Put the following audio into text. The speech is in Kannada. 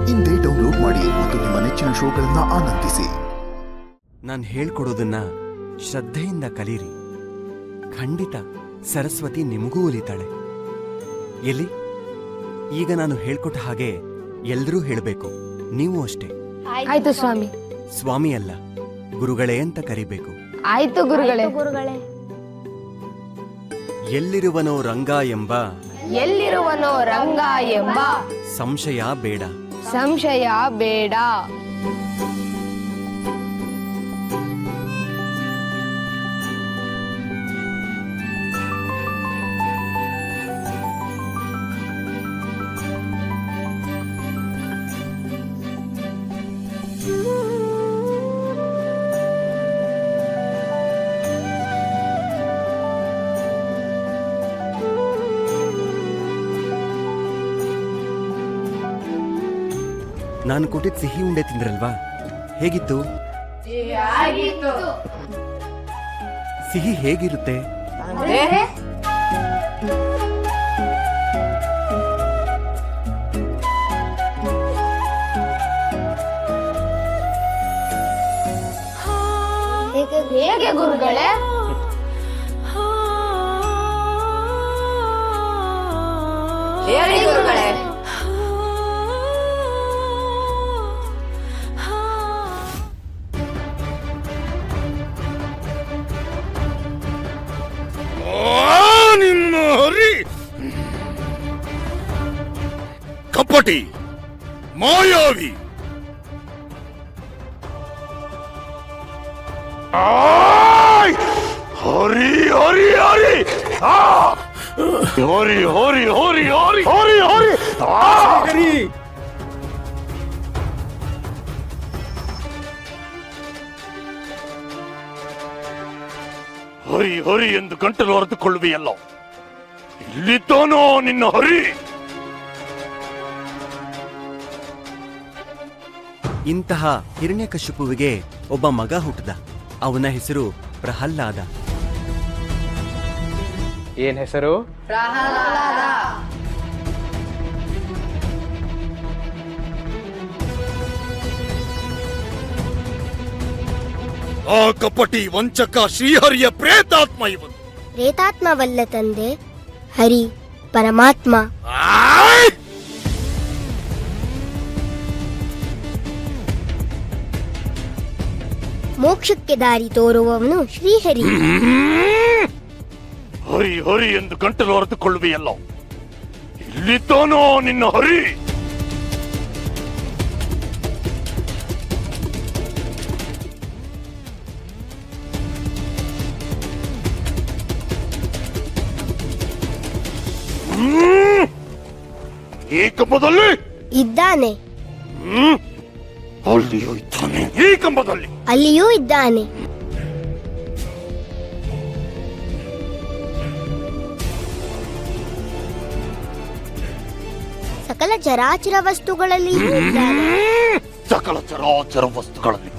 ಇಂದೇ ಡೌನ್ಲೋಡ್ ಮಾಡಿ ಮತ್ತು ನಿಮ್ಮ ನೆಚ್ಚಿನ ಶೋಗಳನ್ನ ಆನಂದಿಸಿ. ನಾನು ಹೇಳ್ಕೊಡೋದನ್ನ ಶ್ರದ್ಧೆಯಿಂದ ಕಲೀರಿ. ಖಂಡಿತ ಸರಸ್ವತಿ ನಿಮಗೂ ಒಲಿತಾಳೆ. ಎಲ್ಲಿ ಈಗ ನಾನು ಹೇಳ್ಕೊಟ್ಟ ಹಾಗೆ ಎಲ್ರೂ ಹೇಳಬೇಕು. ನೀವು ಅಷ್ಟೇ. ಆಯ್ತು ಸ್ವಾಮಿ. ಸ್ವಾಮಿ ಅಲ್ಲ, ಗುರುಗಳೇ ಅಂತ ಕರಿಬೇಕು. ಆಯ್ತು ಗುರುಗಳೇ. ಎಲ್ಲಿರುವನೋ ರಂಗ ಎಂಬ ಎಲ್ಲಿರುವನೋ ರಂಗ ಎಂಬ ಸಂಶಯ ಬೇಡ. ಸಂಶಯ ಬೇಡ. ನಾನು ಕೊಟ್ಟಿದ್ದ ಸಿಹಿ ಉಂಡೆ ತಿಂದ್ರಲ್ವಾ? ಹೇಗಿತ್ತು? ಸಿಹಿ ಹೇಗಿರುತ್ತೆ? ಹೇಗೆ ಗುರುಗಳೇ? ಹೇಳಿ ಗುರುಗಳೇ. ನಿಮ್ಮ ಹರಿ ಕಪಟಿ ಮಾಯಾವಿ. ಹರಿ ಹರಿ ಹರಿ ಹರಿ ಹರಿ ಹರಿ ಹರಿ ಹರಿ ಹರಿ. ಹರಿ ಹರಿ ಎಂದು ಗಂಟಲು ಹೊರೆದುಕೊಳ್ಳುವೆಯಲ್ಲ, ಇಲ್ಲಿದ್ದಾನೋ ನಿನ್ನ ಹರಿ? ಇಂತಹ ಹಿರಣ್ಯಕಶಿಪುವಿಗೆ ಒಬ್ಬ ಮಗ ಹುಟ್ಟಿದ. ಅವನ ಹೆಸರು ಪ್ರಹ್ಲಾದ. ಏನ್ ಹೆಸರು? ಆ ಕಪಟಿ ವಂಚಕ ಶ್ರೀಹರಿಯ ಪ್ರೇತಾತ್ಮ ಇವನು. ಪ್ರೇತಾತ್ಮವಲ್ಲ ತಂದೆ, ಹರಿ ಪರಮಾತ್ಮ. ಮೋಕ್ಷಕ್ಕೆ ದಾರಿ ತೋರುವವನು ಶ್ರೀಹರಿ. ಹರಿ ಹರಿ ಎಂದು ಗಂಟಲು ಹೊರೆದುಕೊಳ್ಳುವೆಯಲ್ಲ, ಇಲ್ಲಿದ್ದಾನೋ ನಿನ್ನ ಹರಿ? ಈ ಕಂಬದಲ್ಲಿ ಇದ್ದಾನೆ. ಅಲ್ಲಿಯೂ ಇದ್ದಾನೆ. ಈ ಕಂಬದಲ್ಲಿ ಅಲ್ಲಿಯೂ ಇದ್ದಾನೆ. ಸಕಲ ಚರಾಚರ ವಸ್ತುಗಳಲ್ಲಿ ಇದ್ದಾನೆ. ಸಕಲ ಚರಾಚರ ವಸ್ತುಗಳಲ್ಲಿ